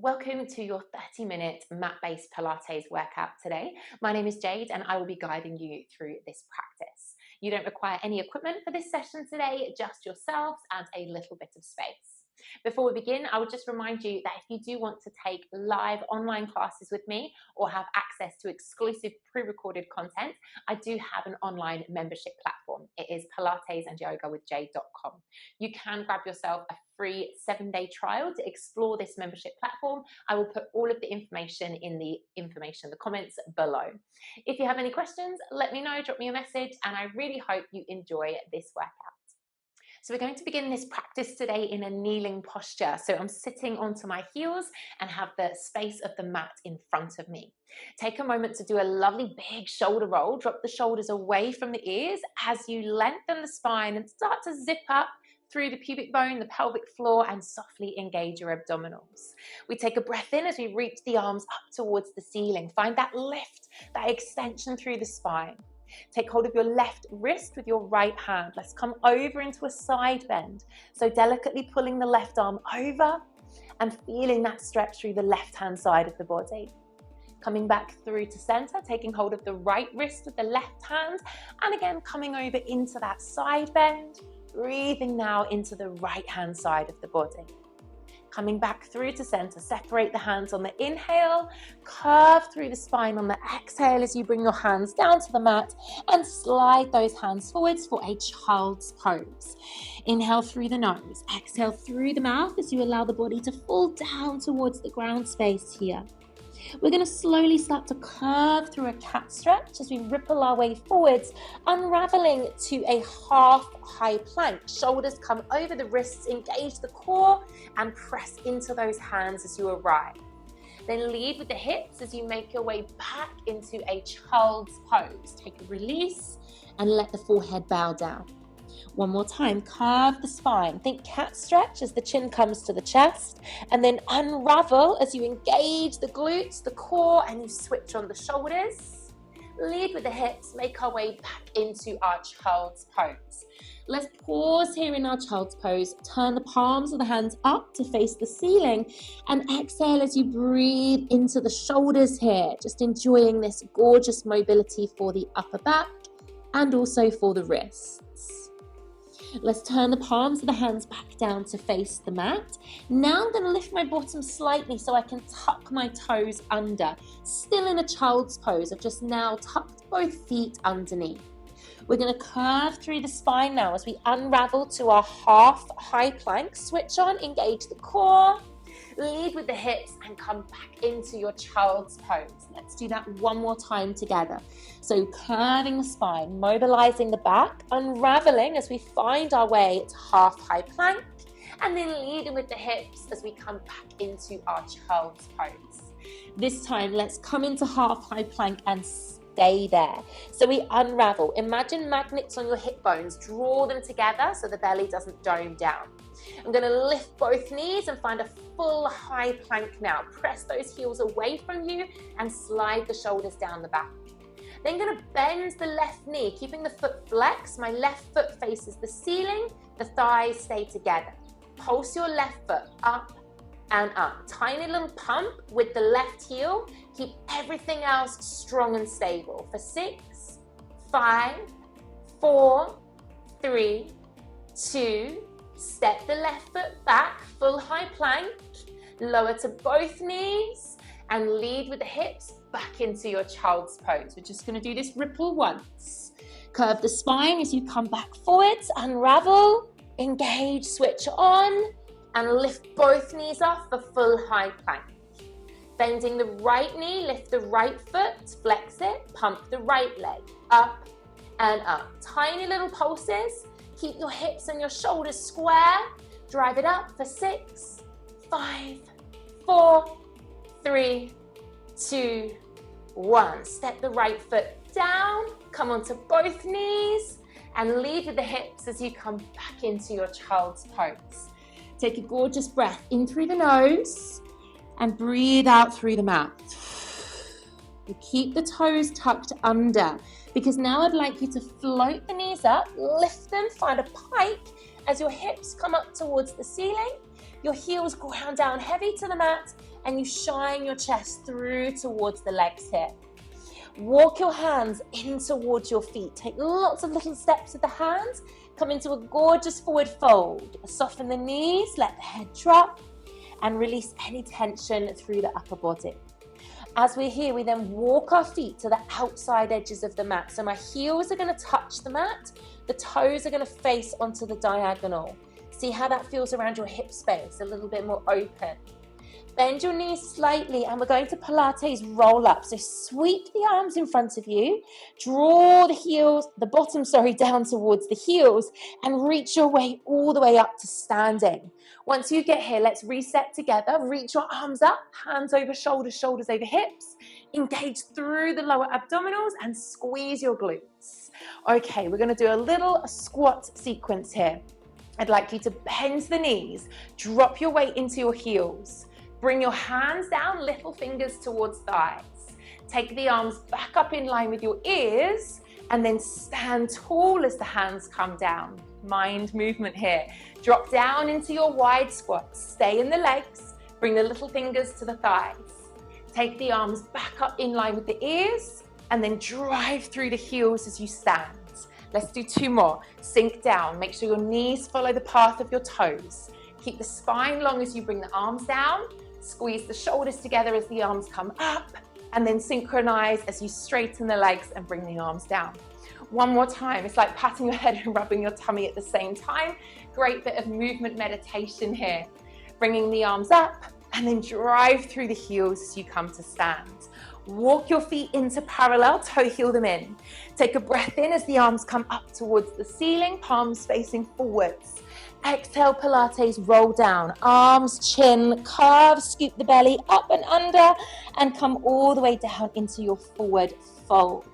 Welcome to your 30-minute mat-based Pilates workout today. My name is Jade and I will be guiding you through this practice. You don't require any equipment for this session today, just yourselves and a little bit of space. Before we begin, I would just remind you that if you do want to take live online classes with me or have access to exclusive pre-recorded content, I do have an online membership platform. It is Pilates and Yoga with Jade.com. You can grab yourself a free 7-day trial to explore this membership platform. I will put all of the information in the comments below. If you have any questions, let me know, drop me a message, and I really hope you enjoy this workout. So we're going to begin this practice today in a kneeling posture. So I'm sitting onto my heels and have the space of the mat in front of me. Take a moment to do a lovely big shoulder roll. Drop the shoulders away from the ears as you lengthen the spine and start to zip up through the pubic bone, the pelvic floor, and softly engage your abdominals. We take a breath in as we reach the arms up towards the ceiling. Find that lift, that extension through the spine. Take hold of your left wrist with your right hand. Let's come over into a side bend. So delicately pulling the left arm over and feeling that stretch through the left-hand side of the body. Coming back through to center, taking hold of the right wrist with the left hand, and again coming over into that side bend. Breathing now into the right-hand side of the body. Coming back through to center, separate the hands on the inhale, curve through the spine on the exhale as you bring your hands down to the mat and slide those hands forwards for a child's pose. Inhale through the nose, exhale through the mouth as you allow the body to fall down towards the ground space here. We're going to slowly start to curve through a cat stretch as we ripple our way forwards, unraveling to a half high plank. Shoulders come over the wrists, engage the core, and press into those hands as you arrive. Then lead with the hips as you make your way back into a child's pose. Take a release and let the forehead bow down. One more time, curve the spine. Think cat stretch as the chin comes to the chest, and then unravel as you engage the glutes, the core, and you switch on the shoulders. Lead with the hips, make our way back into our child's pose. Let's pause here in our child's pose. Turn the palms of the hands up to face the ceiling, and exhale as you breathe into the shoulders here. Just enjoying this gorgeous mobility for the upper back and also for the wrists. Let's turn the palms of the hands back down to face the mat. Now I'm going to lift my bottom slightly so I can tuck my toes under. Still in a child's pose. I've just now tucked both feet underneath. We're going to curve through the spine now as we unravel to our half high plank. Switch on, engage the core. Lead with the hips and come back into your child's pose. Let's do that one more time together. So curving the spine, mobilizing the back, unraveling as we find our way to half high plank, and then leading with the hips as we come back into our child's pose. This time, let's come into half high plank and stay there. So we unravel. Imagine magnets on your hip bones. Draw them together so the belly doesn't dome down. I'm going to lift both knees and find a full high plank now. Press those heels away from you and slide the shoulders down the back. Then going to bend the left knee, keeping the foot flexed. My left foot faces the ceiling. The thighs stay together. Pulse your left foot up and up. Tiny little pump with the left heel. Keep everything else strong and stable. For 6, 5, 4, 3, 2, step the left foot back, full high plank, lower to both knees, and lead with the hips back into your child's pose. We're just going to do this ripple once. Curve the spine as you come back forwards, unravel, engage, switch on, and lift both knees off for full high plank. Bending the right knee, lift the right foot, flex it, pump the right leg, up and up. Tiny little pulses. Keep your hips and your shoulders square. Drive it up for 6, 5, 4, 3, 2, 1. Step the right foot down. Come onto both knees and lead with the hips as you come back into your child's pose. Take a gorgeous breath in through the nose and breathe out through the mouth. You keep the toes tucked under, because now I'd like you to float the knees up, lift them, find a pike as your hips come up towards the ceiling. Your heels ground down heavy to the mat and you shine your chest through towards the legs here. Walk your hands in towards your feet. Take lots of little steps with the hands. Come into a gorgeous forward fold. Soften the knees, let the head drop, and release any tension through the upper body. As we're here, we then walk our feet to the outside edges of the mat. So my heels are going to touch the mat. The toes are going to face onto the diagonal. See how that feels around your hip space, a little bit more open. Bend your knees slightly, and we're going to Pilates roll up. So sweep the arms in front of you, draw the bottom down towards the heels, and reach your way all the way up to standing. Once you get here, let's reset together. Reach your arms up, hands over shoulders, shoulders over hips. Engage through the lower abdominals and squeeze your glutes. Okay, we're going to do a little squat sequence here. I'd like you to bend the knees, drop your weight into your heels. Bring your hands down, little fingers towards thighs. Take the arms back up in line with your ears, and then stand tall as the hands come down. Mind movement here. Drop down into your wide squat. Stay in the legs. Bring the little fingers to the thighs. Take the arms back up in line with the ears, and then drive through the heels as you stand. Let's do 2 more. Sink down. Make sure your knees follow the path of your toes. Keep the spine long as you bring the arms down. Squeeze the shoulders together as the arms come up, and then synchronize as you straighten the legs and bring the arms down. 1 more time. It's like patting your head and rubbing your tummy at the same time. Great bit of movement meditation here. Bringing the arms up and then drive through the heels as you come to stand. Walk your feet into parallel, toe heel them in. Take a breath in as the arms come up towards the ceiling, palms facing forwards. Exhale, Pilates, roll down, arms, chin, carve, scoop the belly up and under, and come all the way down into your forward fold.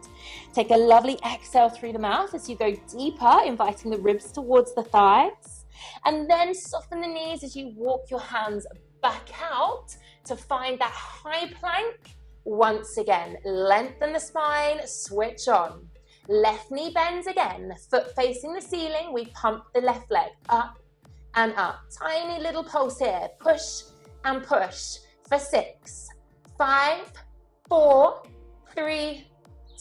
Take a lovely exhale through the mouth as you go deeper, inviting the ribs towards the thighs. And then soften the knees as you walk your hands back out to find that high plank. Once again, lengthen the spine, switch on. Left knee bends again, foot facing the ceiling. We pump the left leg up and up. Tiny little pulse here. Push and push for 6, 5, 4, 3,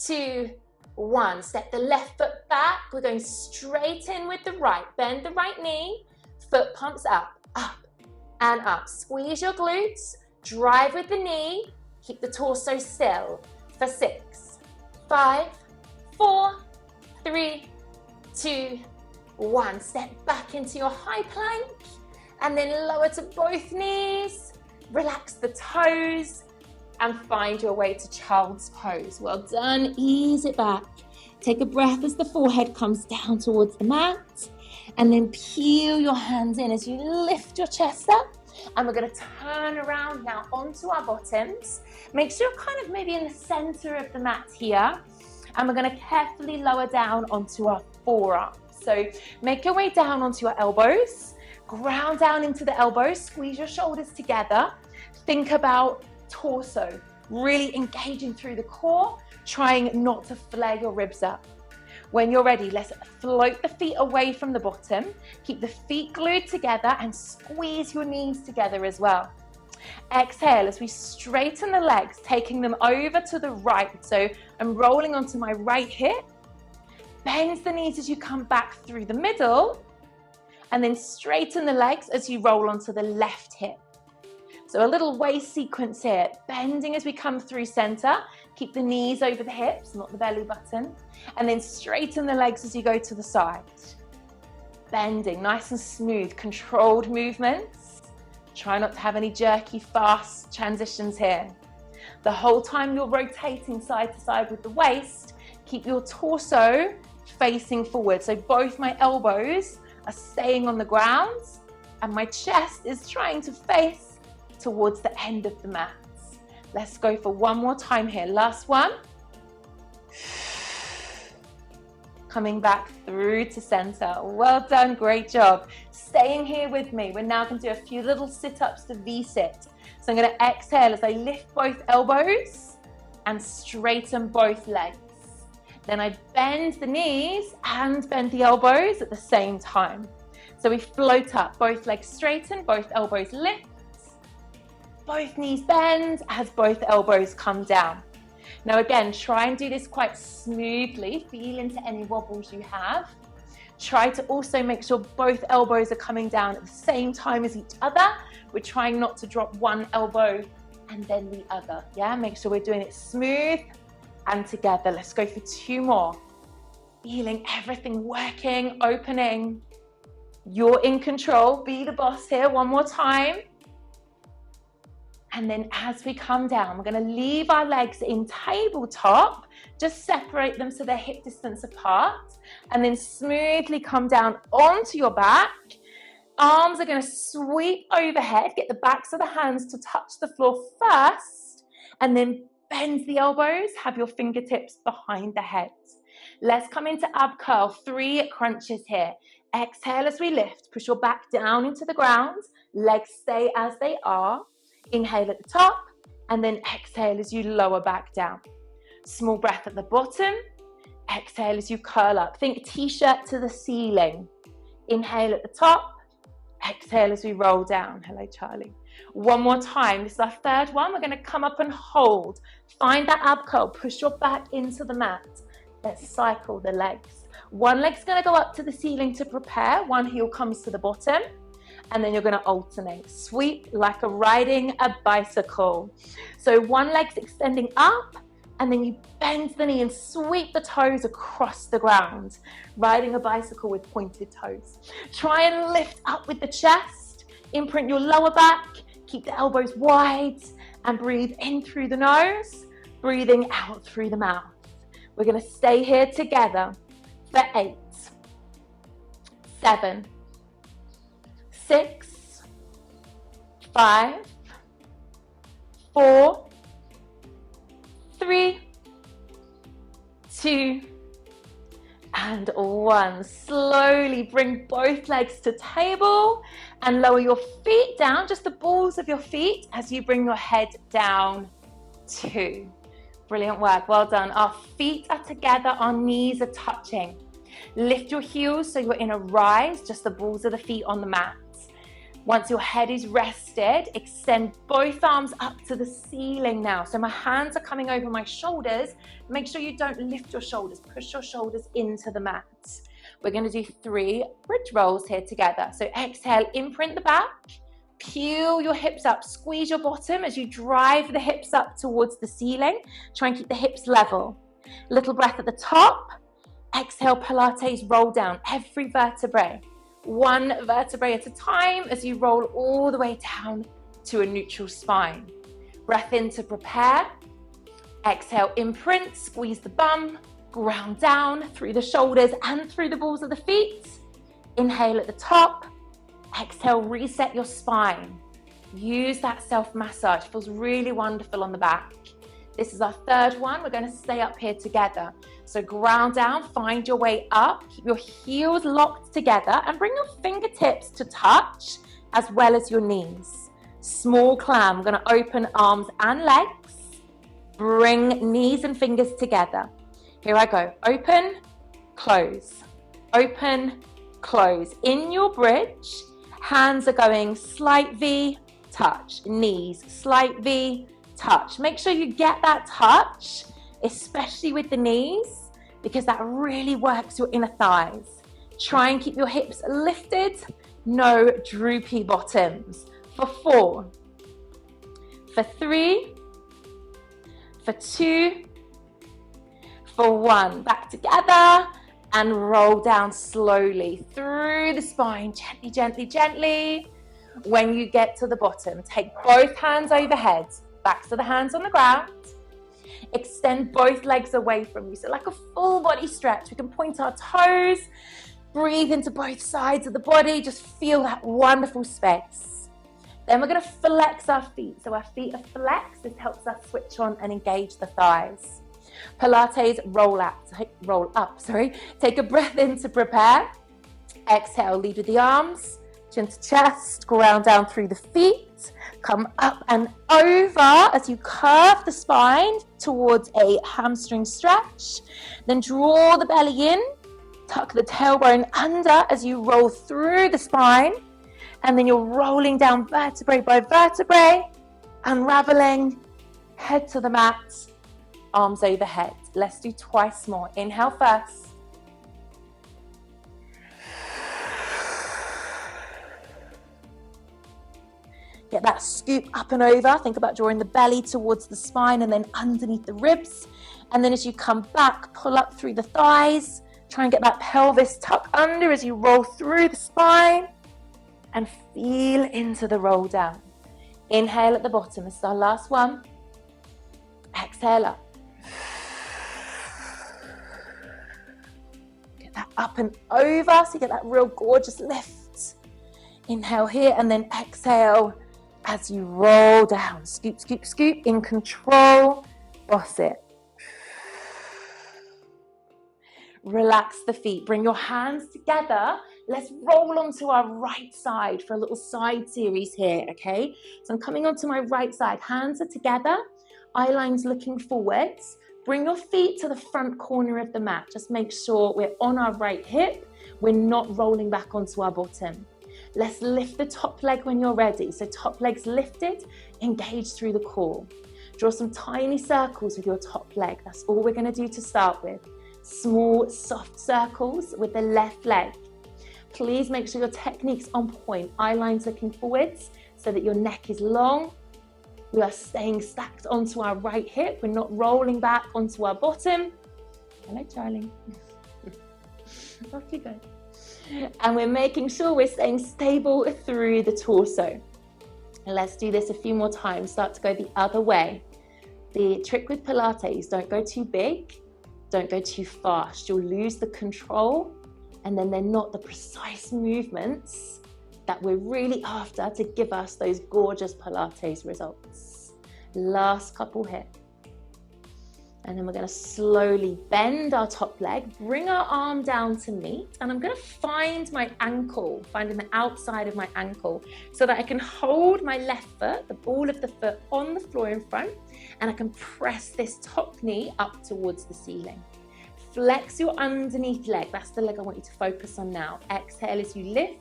2, 1. Step the left foot back. We're going straight in with the right. Bend the right knee. Foot pumps up and up. Squeeze your glutes. Drive with the knee. Keep the torso still for 6, 5, 4, 3, 2, 1. Step back into your high plank and then lower to both knees. Relax the toes and find your way to child's pose. Well done. Ease it back. Take a breath as the forehead comes down towards the mat, and then peel your hands in as you lift your chest up. And we're going to turn around now onto our bottoms. Make sure you're kind of maybe in the center of the mat here. And we're going to carefully lower down onto our forearms. So make your way down onto your elbows. Ground down into the elbows. Squeeze your shoulders together. Think about torso. Really engaging through the core. Trying not to flare your ribs up. When you're ready, let's float the feet away from the bottom. Keep the feet glued together and squeeze your knees together as well. Exhale as we straighten the legs, taking them over to the right. So I'm rolling onto my right hip. Bend the knees as you come back through the middle. And then straighten the legs as you roll onto the left hip. So a little waist sequence here. Bending as we come through center. Keep the knees over the hips, not the belly button. And then straighten the legs as you go to the side. Bending, nice and smooth, controlled movements. Try not to have any jerky, fast transitions here. The whole time you're rotating side to side with the waist, keep your torso facing forward. So both my elbows are staying on the ground and my chest is trying to face towards the end of the mat. Let's go for 1 more time here. Last one. Coming back through to center. Well done, great job. Staying here with me. We're now going to do a few little sit-ups to V-sit. So I'm going to exhale as I lift both elbows and straighten both legs. Then I bend the knees and bend the elbows at the same time. So we float up, both legs straighten, both elbows lift. both knees bend as both elbows come down. Now again, try and do this quite smoothly. Feel into any wobbles you have. Try to also make sure both elbows are coming down at the same time as each other. We're trying not to drop one elbow and then the other. Yeah, make sure we're doing it smooth and together. Let's go for 2 more. Feeling everything working, opening. You're in control. Be the boss here. 1 more time. And then as we come down, we're going to leave our legs in tabletop. Just separate them so they're hip distance apart. And then smoothly come down onto your back. Arms are going to sweep overhead. Get the backs of the hands to touch the floor first. And then bend the elbows. Have your fingertips behind the head. Let's come into ab curl. 3 crunches here. Exhale as we lift. Push your back down into the ground. Legs stay as they are. Inhale at the top, and then exhale as you lower back down. Small breath at the bottom. Exhale as you curl up. Think t-shirt to the ceiling. Inhale at the top. Exhale as we roll down. Hello, Charlie. 1 more time. This is our 3rd one. We're going to come up and hold. Find that ab curl. Push your back into the mat. Let's cycle the legs. One leg's going to go up to the ceiling to prepare. One heel comes to the bottom. And then you're going to alternate. Sweep like a riding a bicycle. So one leg's extending up, and then you bend the knee and sweep the toes across the ground. Riding a bicycle with pointed toes. Try and lift up with the chest. Imprint your lower back. Keep the elbows wide and breathe in through the nose. Breathing out through the mouth. We're going to stay here together for 8, 7, 6, 5, 4, 3, 2, and 1. Slowly bring both legs to table and lower your feet down, just the balls of your feet as you bring your head down. 2. Brilliant work, well done. Our feet are together, our knees are touching. Lift your heels so you're in a rise, just the balls of the feet on the mat. Once your head is rested, extend both arms up to the ceiling now. So my hands are coming over my shoulders. Make sure you don't lift your shoulders. Push your shoulders into the mat. We're going to do 3 bridge rolls here together. So exhale, imprint the back. Peel your hips up. Squeeze your bottom as you drive the hips up towards the ceiling. Try and keep the hips level. Little breath at the top. Exhale, Pilates roll down every vertebrae. 1 vertebrae at a time as you roll all the way down to a neutral spine. Breath in to prepare. Exhale, imprint, squeeze the bum, ground down through the shoulders and through the balls of the feet. Inhale at the top. Exhale, reset your spine. Use that self-massage. Feels really wonderful on the back. This is our 3rd one. We're going to stay up here together. So ground down, find your way up, keep your heels locked together and bring your fingertips to touch as well as your knees. Small clam, I'm going to open arms and legs. Bring knees and fingers together. Here I go. Open, close. Open, close. In your bridge, hands are going slight V, touch. Knees, slight V, touch. Make sure you get that touch, especially with the knees, because that really works your inner thighs. Try and keep your hips lifted, no droopy bottoms. For 4, for 3, for 2, for 1. Back together and roll down slowly through the spine, gently, gently, gently. When you get to the bottom, take both hands overhead, backs of the hands on the ground. Extend both legs away from you. So like a full body stretch. We can point our toes, breathe into both sides of the body. Just feel that wonderful space. Then we're going to flex our feet. So our feet are flexed. This helps us switch on and engage the thighs. Pilates roll up. Take a breath in to prepare. Exhale, lead with the arms. Chin to chest, ground down through the feet. Come up and over as you curve the spine towards a hamstring stretch. Then draw the belly in, tuck the tailbone under as you roll through the spine. And then you're rolling down vertebrae by vertebrae. unraveling, head to the mat, arms overhead. Let's do twice more. Inhale first. Get that scoop up and over. Think about drawing the belly towards the spine and then underneath the ribs. And then as you come back, pull up through the thighs. Try and get that pelvis tucked under as you roll through the spine. And feel into the roll down. Inhale at the bottom. This is our last one. Exhale up. Get that up and over so you get that real gorgeous lift. Inhale here and then exhale as you roll down. Scoop, scoop, scoop. In control. Boss it. Relax the feet. Bring your hands together. Let's roll onto our right side for a little side series here, okay? So I'm coming onto my right side. Hands are together. Eye lines looking forwards. Bring your feet to the front corner of the mat. Just make sure we're on our right hip. We're not rolling back onto our bottom. Let's lift the top leg when you're ready. So top leg's lifted, engage through the core. Draw some tiny circles with your top leg. That's all we're going to do to start with. Small, soft circles with the left leg. Please make sure your technique's on point. Eye lines looking forwards so that your neck is long. We are staying stacked onto our right hip. We're not rolling back onto our bottom. Hello, Charlie. Off you go. And we're making sure we're staying stable through the torso. And let's do this a few more times. Start to go the other way. The trick with Pilates, don't go too big. Don't go too fast. You'll lose the control. And then they're not the precise movements that we're really after to give us those gorgeous Pilates results. Last couple here. And then we're going to slowly bend our top leg, bring our arm down to meet, and I'm going to find my ankle, finding the outside of my ankle, so that I can hold my left foot, the ball of the foot, on the floor in front, and I can press this top knee up towards the ceiling. Flex your underneath leg. That's the leg I want you to focus on now. Exhale as you lift.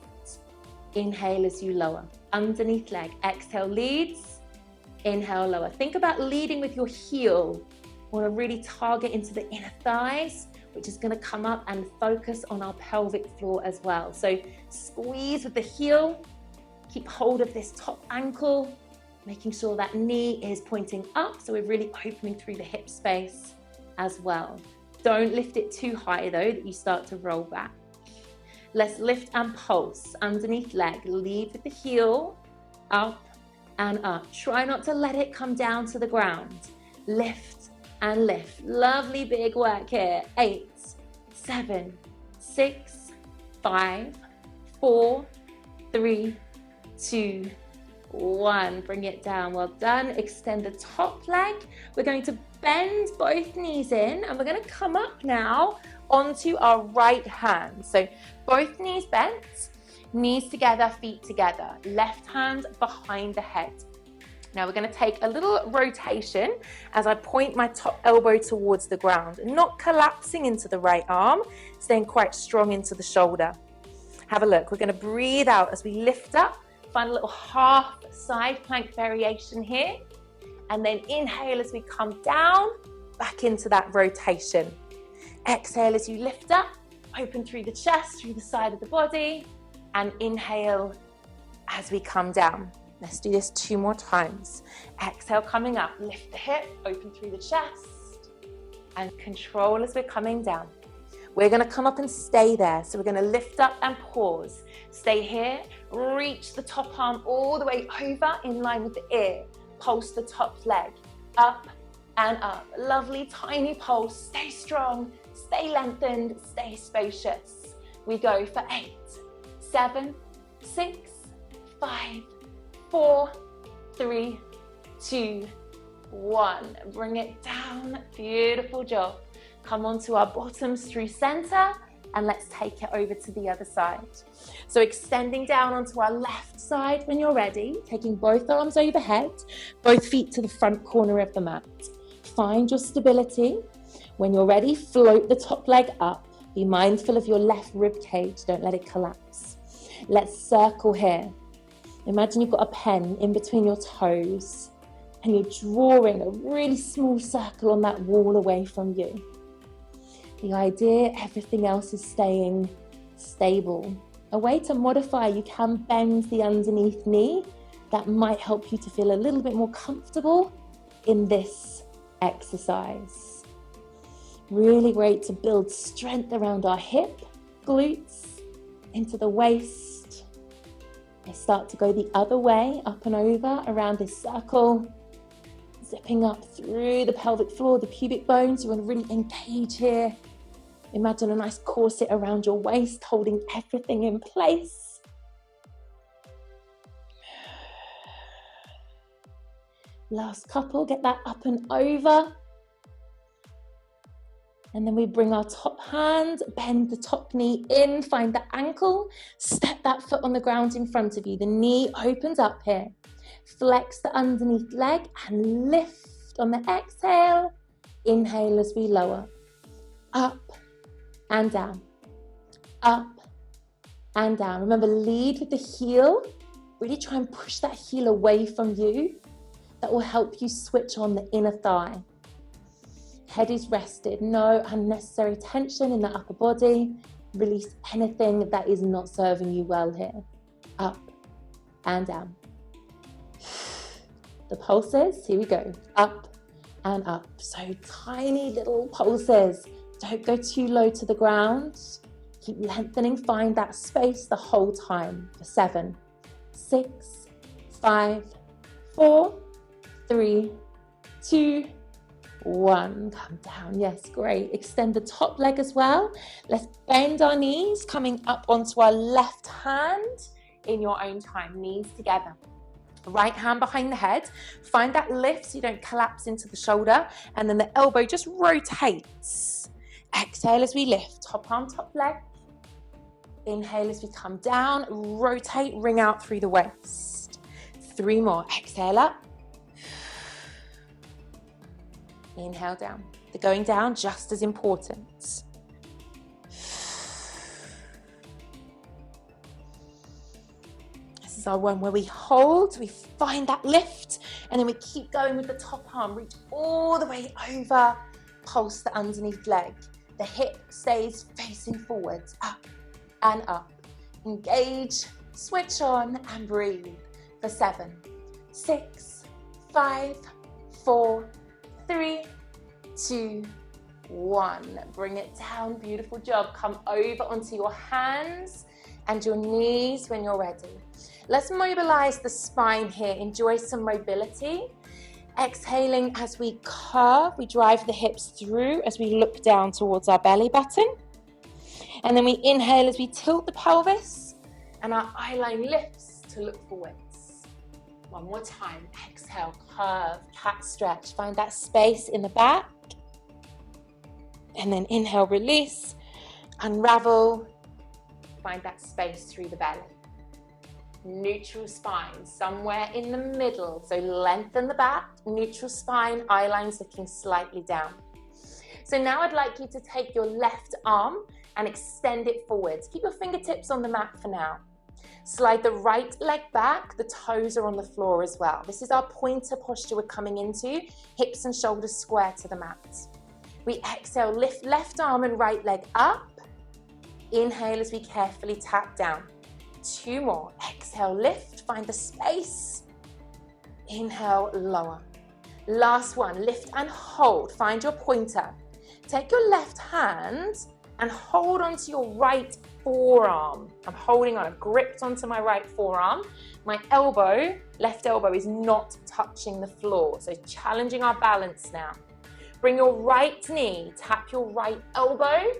Inhale as you lower. Underneath leg. Exhale, leads. Inhale, lower. Think about leading with your heel. We want to really target into the inner thighs, which is going to come up and focus on our pelvic floor as well. So squeeze with the heel. Keep hold of this top ankle, making sure that knee is pointing up. So we're really opening through the hip space as well. Don't lift it too high though, that you start to roll back. Let's lift and pulse. Underneath leg, lead with the heel, up and up. Try not to let it come down to the ground. Lift and lift. Lovely big work here. 8, 7, 6, 5, 4, 3, 2, 1. Bring it down. Well done. Extend the top leg. We're going to bend both knees in and we're going to come up now onto our right hand. So both knees bent, knees together, feet together, left hand behind the head. Now we're going to take a little rotation as I point my top elbow towards the ground, not collapsing into the right arm, staying quite strong into the shoulder. Have a look. We're going to breathe out as we lift up, find a little half side plank variation here. And then inhale as we come down, back into that rotation. Exhale as you lift up, open through the chest, through the side of the body, and inhale as we come down. Let's do this 2 more times. Exhale, coming up, lift the hip, open through the chest, and control as we're coming down. We're going to come up and stay there. So we're going to lift up and pause. Stay here, reach the top arm all the way over in line with the ear. Pulse the top leg, up and up. Lovely tiny pulse. Stay strong, stay lengthened, stay spacious. We go for 8, 7, 6, 5, 4, 3, 2, 1. Bring it down. Beautiful job. Come onto our bottoms through center and let's take it over to the other side. So extending down onto our left side when you're ready, taking both arms overhead, both feet to the front corner of the mat. Find your stability. When you're ready, float the top leg up. Be mindful of your left rib cage. Don't let it collapse. Let's circle here. Imagine you've got a pen in between your toes. and you're drawing a really small circle on that wall away from you. The idea, everything else is staying stable. A way to modify, you can bend the underneath knee. That might help you to feel a little bit more comfortable in this exercise. Really great to build strength around our hip, glutes, into the waist. I start to go the other way, up and over around this circle, zipping up through the pelvic floor, the pubic bones. You want to really engage here. Imagine a nice corset around your waist, holding everything in place. Last couple, get that up and over. And then we bring our top hand, bend the top knee in, find the ankle, step that foot on the ground in front of you. The knee opens up here. Flex the underneath leg and lift on the exhale. Inhale as we lower. Up and down. Up and down. Remember, lead with the heel. Really try and push that heel away from you. That will help you switch on the inner thigh. Head is rested. No unnecessary tension in the upper body. Release anything that is not serving you well here. Up and down. The pulses, here we go. Up and up. So tiny little pulses. Don't go too low to the ground. Keep lengthening. Find that space the whole time. For 7, 6, 5, 4, 3, 2, 1. Come down. Yes, great. Extend the top leg as well. Let's bend our knees, coming up onto our left hand in your own time. Knees together. Right hand behind the head. Find that lift so you don't collapse into the shoulder. And then the elbow just rotates. Exhale as we lift. Top arm, top leg. Inhale as we come down. Rotate, ring out through the waist. 3 more. Exhale up. Inhale down. The going down just as important. This is our one where we hold, we find that lift, and then we keep going with the top arm. Reach all the way over, pulse the underneath leg. The hip stays facing forwards, up and up. Engage, switch on, and breathe. For 7, 6, 5, 4, 3, 2, 1. Bring it down. Beautiful job. Come over onto your hands and your knees when you're ready. Let's mobilize the spine here. Enjoy some mobility. Exhaling as we curve. We drive the hips through as we look down towards our belly button. And then we inhale as we tilt the pelvis and our eye line lifts to look forwards. One more time. Exhale, curve, cat stretch. Find that space in the back. And then inhale, release, unravel. Find that space through the belly. Neutral spine, somewhere in the middle. So lengthen the back, neutral spine, eye lines looking slightly down. So now I'd like you to take your left arm and extend it forwards. Keep your fingertips on the mat for now. Slide the right leg back, the toes are on the floor as well. This is our pointer posture we're coming into, hips and shoulders square to the mat. We exhale, lift left arm and right leg up. Inhale as we carefully tap down. 2 more. Exhale, lift, find the space. Inhale, lower. Last one, lift and hold. Find your pointer. Take your left hand and hold onto your right forearm. I'm holding on, I've gripped onto my right forearm. My elbow, left elbow, is not touching the floor. So challenging our balance now. Bring your right knee, tap your right elbow,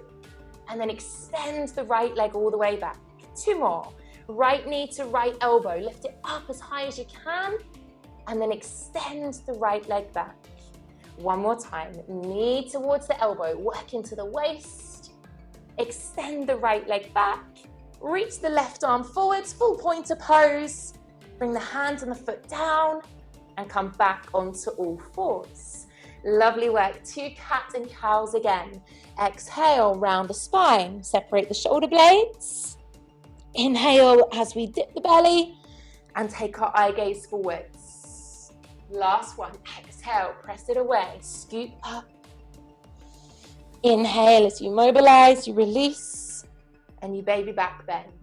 and then extend the right leg all the way back. 2 more. Right knee to right elbow. Lift it up as high as you can, and then extend the right leg back. 1 more time. Knee towards the elbow. Work into the waist. Extend the right leg back. Reach the left arm forwards. Full pointer pose. Bring the hand and the foot down, and come back onto all fours. Lovely work. 2 cat and cows again. Exhale, round the spine. Separate the shoulder blades. Inhale as we dip the belly and take our eye gaze forwards. Last one. Exhale, press it away. Scoop up. Inhale as you mobilize, you release, and you baby back bend.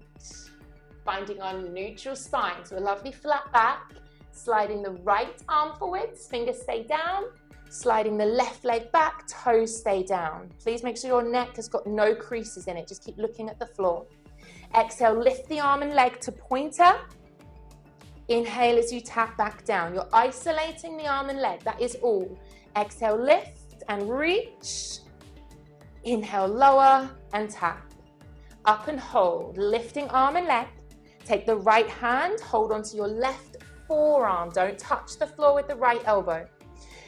Finding our neutral spine, so a lovely flat back. Sliding the right arm forwards, fingers stay down. Sliding the left leg back, toes stay down. Please make sure your neck has got no creases in it. Just keep looking at the floor. Exhale, lift the arm and leg to pointer. Inhale as you tap back down. You're isolating the arm and leg, that is all. Exhale, lift and reach. Inhale, lower and tap. Up and hold, lifting arm and leg. Take the right hand, hold onto your left forearm. Don't touch the floor with the right elbow.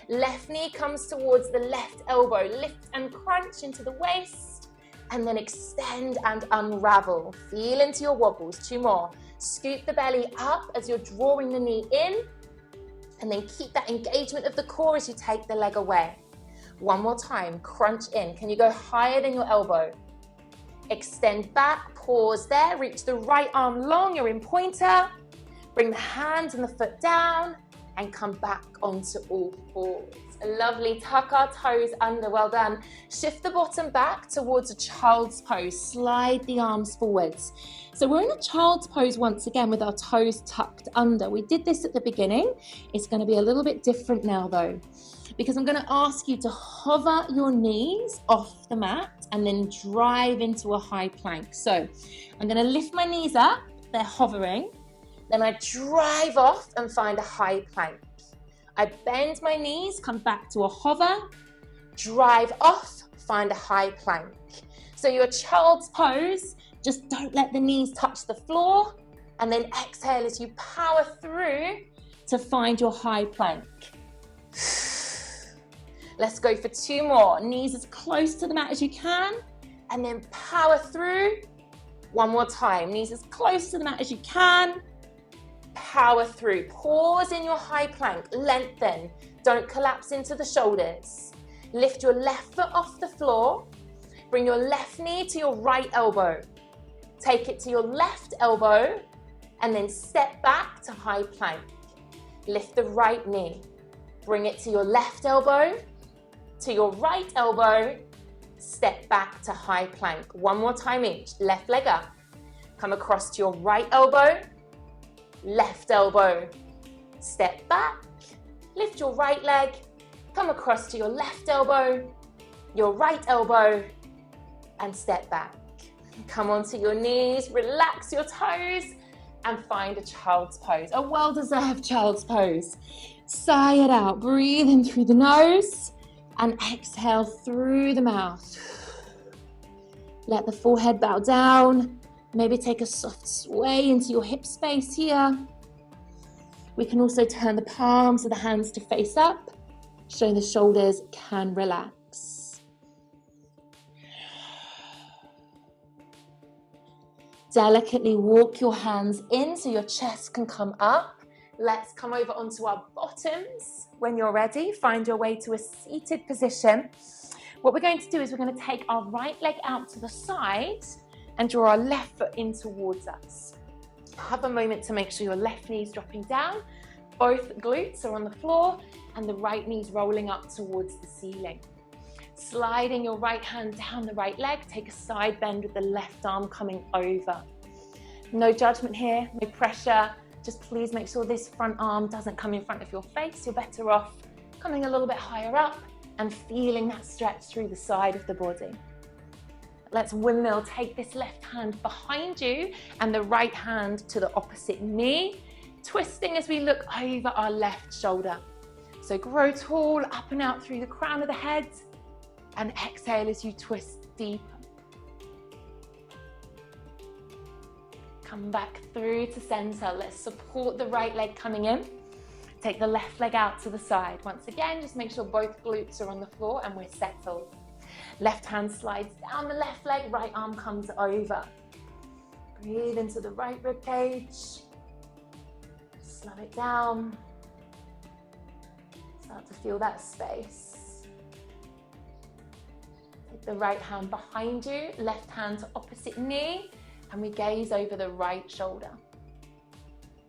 Left knee comes towards the left elbow. Lift and crunch into the waist, and then extend and unravel. Feel into your wobbles. 2 more. Scoop the belly up as you're drawing the knee in, and then keep that engagement of the core as you take the leg away. 1 more time. Crunch in. Can you go higher than your elbow? Extend back. Pause there. Reach the right arm long. You're in pointer. Bring the hands and the foot down, and come back onto all fours. Lovely, tuck our toes under, well done. Shift the bottom back towards a child's pose. Slide the arms forwards. So we're in a child's pose once again with our toes tucked under. We did this at the beginning. It's going to be a little bit different now though, because I'm going to ask you to hover your knees off the mat and then drive into a high plank. So I'm going to lift my knees up, they're hovering. Then I drive off and find a high plank. I bend my knees, come back to a hover, drive off, find a high plank. So your child's pose, just don't let the knees touch the floor, and then exhale as you power through to find your high plank. Let's go for 2 more. Knees as close to the mat as you can, and then power through. 1 more time. Knees as close to the mat as you can. Power through. Pause in your high plank. Lengthen. Don't collapse into the shoulders. Lift your left foot off the floor. Bring your left knee to your right elbow. Take it to your left elbow and then step back to high plank. Lift the right knee. Bring it to your left elbow, to your right elbow. Step back to high plank. 1 more time each. Left leg up. Come across to your right elbow. Left elbow, step back, lift your right leg, come across to your left elbow, your right elbow, and step back. Come onto your knees, relax your toes, and find a child's pose, a well-deserved child's pose. Sigh it out, breathe in through the nose, and exhale through the mouth. Let the forehead bow down. Maybe take a soft sway into your hip space here. We can also turn the palms of the hands to face up, showing the shoulders can relax. Delicately walk your hands in so your chest can come up. Let's come over onto our bottoms. When you're ready, find your way to a seated position. What we're going to do is we're going to take our right leg out to the side and draw our left foot in towards us. Have a moment to make sure your left knee is dropping down, both glutes are on the floor, and the right knee is rolling up towards the ceiling. Sliding your right hand down the right leg, take a side bend with the left arm coming over. No judgment here, no pressure, just please make sure this front arm doesn't come in front of your face. You're better off coming a little bit higher up and feeling that stretch through the side of the body. Let's windmill. Take this left hand behind you and the right hand to the opposite knee, twisting as we look over our left shoulder. So grow tall, up and out through the crown of the head, and exhale as you twist deep. Come back through to center. Let's support the right leg coming in. Take the left leg out to the side. Once again, just make sure both glutes are on the floor and we're settled. Left hand slides down the left leg, right arm comes over. Breathe into the right rib cage. Slow it down. Start to feel that space. Take the right hand behind you, left hand to opposite knee, and we gaze over the right shoulder.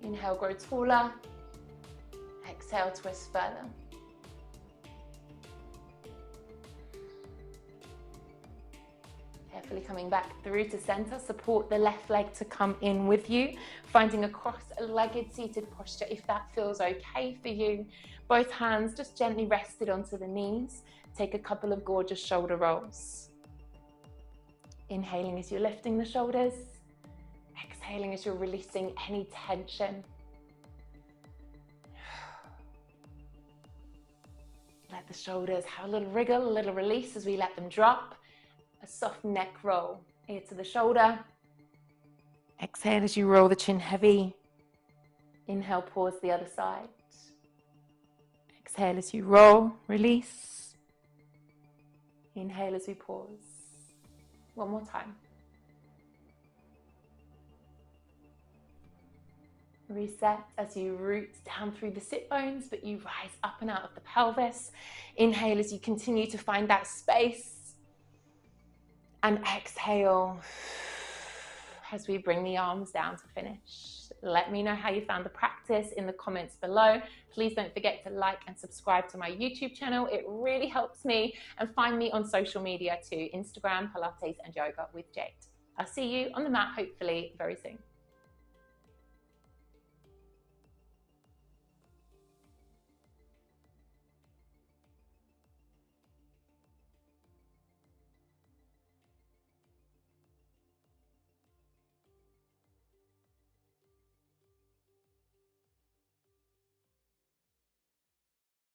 Inhale, grow taller. Exhale. exhale, twist further. Carefully coming back through to center, support the left leg to come in with you, finding a cross-legged seated posture if that feels okay for you. Both hands just gently rested onto the knees. Take a couple of gorgeous shoulder rolls. Inhaling as you're lifting the shoulders, exhaling as you're releasing any tension. Let the shoulders have a little wriggle, a little release as we let them drop. A soft neck roll, ear to the shoulder. Exhale as you roll the chin heavy. Inhale, pause the other side. Exhale as you roll, release. Inhale as we pause. One more time. Reset as you root down through the sit bones, but you rise up and out of the pelvis. Inhale as you continue to find that space. And exhale as we bring the arms down to finish. Let me know how you found the practice in the comments below. Please don't forget to like and subscribe to my YouTube channel. It really helps me. And find me on social media too, Instagram, Pilates and Yoga with Jade. I'll see you on the mat hopefully very soon.